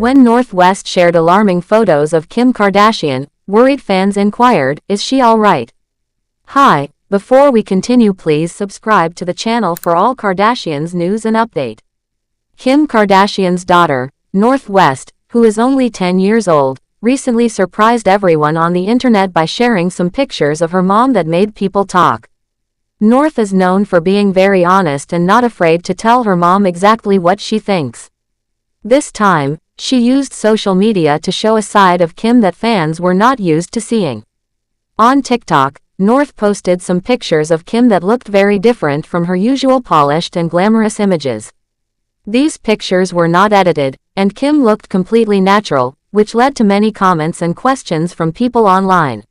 When North West shared alarming photos of Kim Kardashian, worried fans inquired, "Is she alright?" Hi, before we continue, please subscribe to the channel for all Kardashians news and update. Kim Kardashian's daughter, North West, who is only 10 years old, recently surprised everyone on the internet by sharing some pictures of her mom that made people talk. North is known for being very honest and not afraid to tell her mom exactly what she thinks. This time, she used social media to show a side of Kim that fans were not used to seeing. On TikTok, North posted some pictures of Kim that looked very different from her usual polished and glamorous images. These pictures were not edited, and Kim looked completely natural, which led to many comments and questions from people online.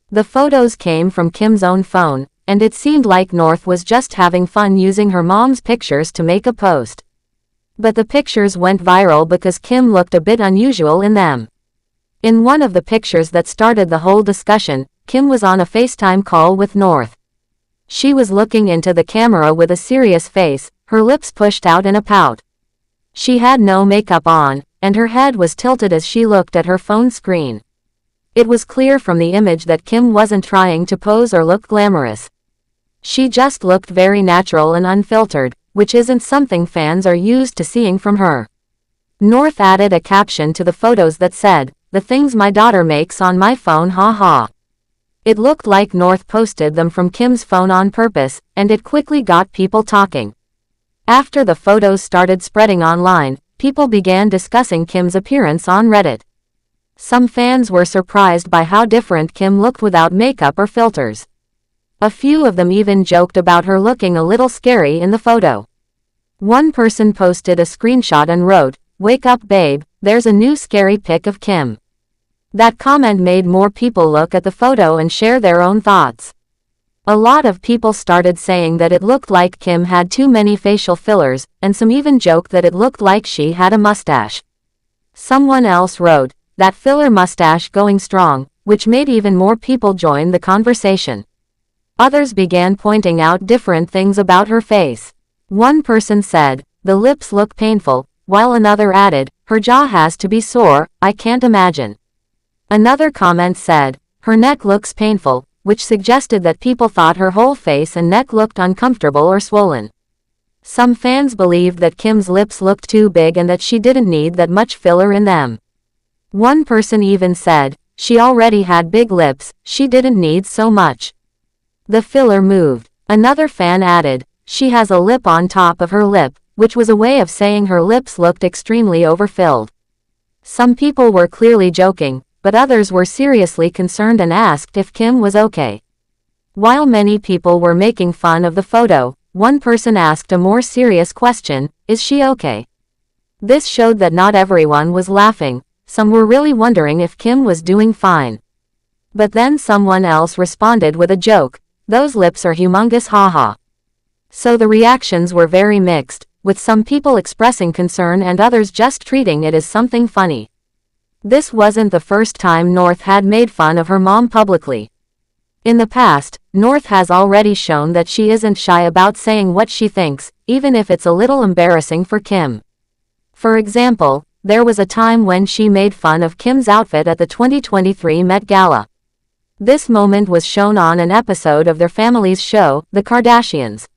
The photos came from Kim's own phone, and it seemed like North was just having fun using her mom's pictures to make a post. But the pictures went viral because Kim looked a bit unusual in them. In one of the pictures that started the whole discussion, Kim was on a FaceTime call with North. She was looking into the camera with a serious face, her lips pushed out in a pout. She had no makeup on, and her head was tilted as she looked at her phone screen. It was clear from the image that Kim wasn't trying to pose or look glamorous. She just looked very natural and unfiltered, which isn't something fans are used to seeing from her. North added a caption to the photos that said, "The things my daughter makes on my phone, haha." It looked like North posted them from Kim's phone on purpose, and it quickly got people talking. After the photos started spreading online, people began discussing Kim's appearance on Reddit. Some fans were surprised by how different Kim looked without makeup or filters. A few of them even joked about her looking a little scary in the photo. One person posted a screenshot and wrote, "Wake up babe, there's a new scary pic of Kim." That comment made more people look at the photo and share their own thoughts. A lot of people started saying that it looked like Kim had too many facial fillers, and some even joked that it looked like she had a mustache. Someone else wrote, "That filler mustache going strong," which made even more people join the conversation. Others began pointing out different things about her face. One person said, "The lips look painful," while another added, "Her jaw has to be sore, I can't imagine." Another comment said, "Her neck looks painful," which suggested that people thought her whole face and neck looked uncomfortable or swollen. Some fans believed that Kim's lips looked too big and that she didn't need that much filler in them. One person even said, "She already had big lips, she didn't need so much. The filler moved." Another fan added, "She has a lip on top of her lip," which was a way of saying her lips looked extremely overfilled. Some people were clearly joking, but others were seriously concerned and asked if Kim was okay. While many people were making fun of the photo, one person asked a more serious question, "Is she okay?" This showed that not everyone was laughing. Some were really wondering if Kim was doing fine. But then someone else responded with a joke, "Those lips are humongous, haha." So the reactions were very mixed, with some people expressing concern and others just treating it as something funny. This wasn't the first time North had made fun of her mom publicly. In the past, North has already shown that she isn't shy about saying what she thinks, even if it's a little embarrassing for Kim. For example, there was a time when she made fun of Kim's outfit at the 2023 Met Gala. This moment was shown on an episode of their family's show, The Kardashians.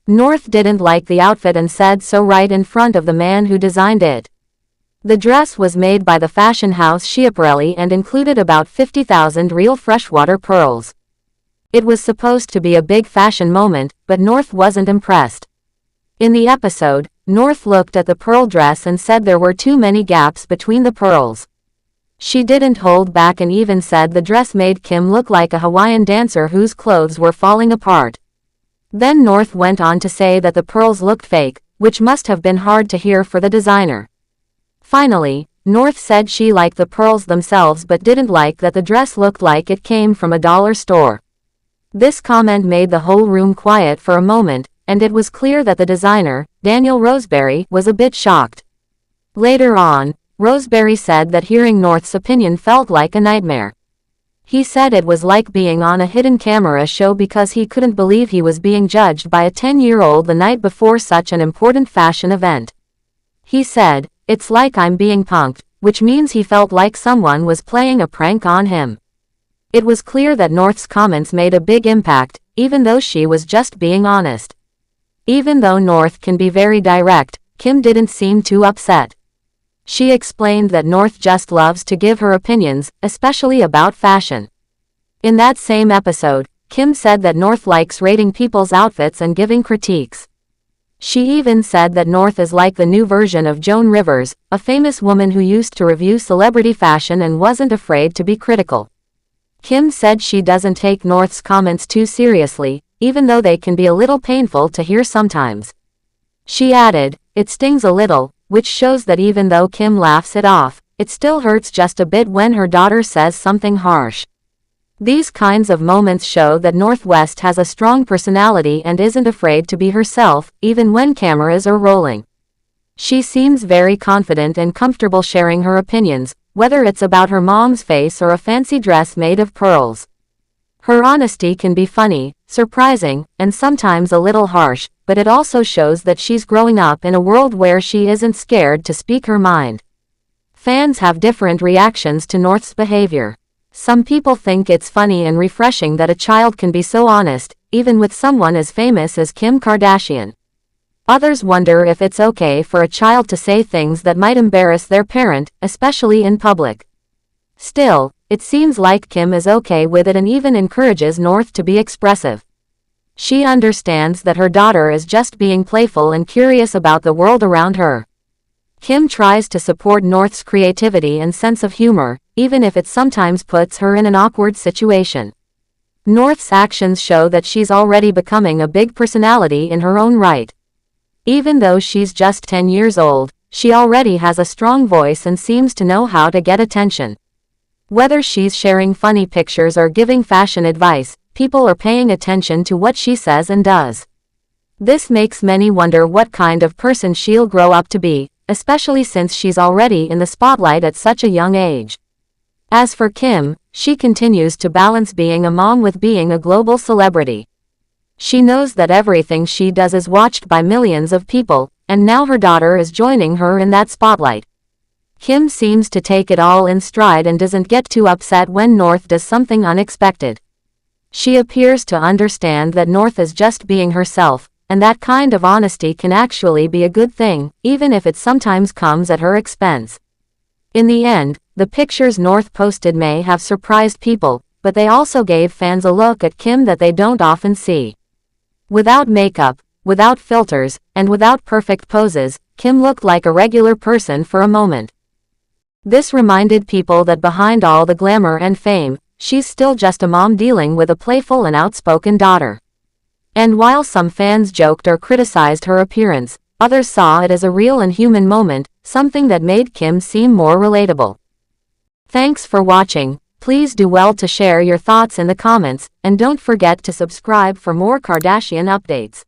North didn't like the outfit and said so right in front of the man who designed it. The dress was made by the fashion house Schiaparelli and included about 50,000 real freshwater pearls. It was supposed to be a big fashion moment, but North wasn't impressed. In the episode, North looked at the pearl dress and said there were too many gaps between the pearls. She didn't hold back and even said the dress made Kim look like a Hawaiian dancer whose clothes were falling apart. Then North went on to say that the pearls looked fake, which must have been hard to hear for the designer. Finally, North said she liked the pearls themselves but didn't like that the dress looked like it came from a dollar store. This comment made the whole room quiet for a moment, and it was clear that the designer, Daniel Roseberry, was a bit shocked. Later on, Roseberry said that hearing North's opinion felt like a nightmare. He said it was like being on a hidden camera show because he couldn't believe he was being judged by a 10-year-old the night before such an important fashion event. He said, It's like I'm being punked, which means he felt like someone was playing a prank on him. It was clear that North's comments made a big impact, even though she was just being honest. Even though North can be very direct, Kim didn't seem too upset. She explained that North just loves to give her opinions, especially about fashion. In that same episode, Kim said that North likes rating people's outfits and giving critiques. She even said that North is like the new version of Joan Rivers, a famous woman who used to review celebrity fashion and wasn't afraid to be critical. Kim said she doesn't take North's comments too seriously, even though they can be a little painful to hear sometimes. She added, "It stings a little," which shows that even though Kim laughs it off, it still hurts just a bit when her daughter says something harsh. These kinds of moments show that North West has a strong personality and isn't afraid to be herself, even when cameras are rolling. She seems very confident and comfortable sharing her opinions, whether it's about her mom's face or a fancy dress made of pearls. Her honesty can be funny, surprising, and sometimes a little harsh, but it also shows that she's growing up in a world where she isn't scared to speak her mind. Fans have different reactions to North's behavior. Some people think it's funny and refreshing that a child can be so honest, even with someone as famous as Kim Kardashian. Others wonder if it's okay for a child to say things that might embarrass their parent, especially in public. Still, it seems like Kim is okay with it and even encourages North to be expressive. She understands that her daughter is just being playful and curious about the world around her. Kim tries to support North's creativity and sense of humor, even if it sometimes puts her in an awkward situation. North's actions show that she's already becoming a big personality in her own right. Even though she's just 10 years old, she already has a strong voice and seems to know how to get attention. Whether she's sharing funny pictures or giving fashion advice, people are paying attention to what she says and does. This makes many wonder what kind of person she'll grow up to be, especially since she's already in the spotlight at such a young age. As for Kim, she continues to balance being a mom with being a global celebrity. She knows that everything she does is watched by millions of people, and now her daughter is joining her in that spotlight. Kim seems to take it all in stride and doesn't get too upset when North does something unexpected. She appears to understand that North is just being herself, and that kind of honesty can actually be a good thing, even if it sometimes comes at her expense. In the end, the pictures North posted may have surprised people, but they also gave fans a look at Kim that they don't often see. Without makeup, without filters, and without perfect poses, Kim looked like a regular person for a moment. This reminded people that behind all the glamour and fame, she's still just a mom dealing with a playful and outspoken daughter. And while some fans joked or criticized her appearance, others saw it as a real and human moment, something that made Kim seem more relatable. Thanks for watching. Please do well to share your thoughts in the comments, and don't forget to subscribe for more Kardashian updates.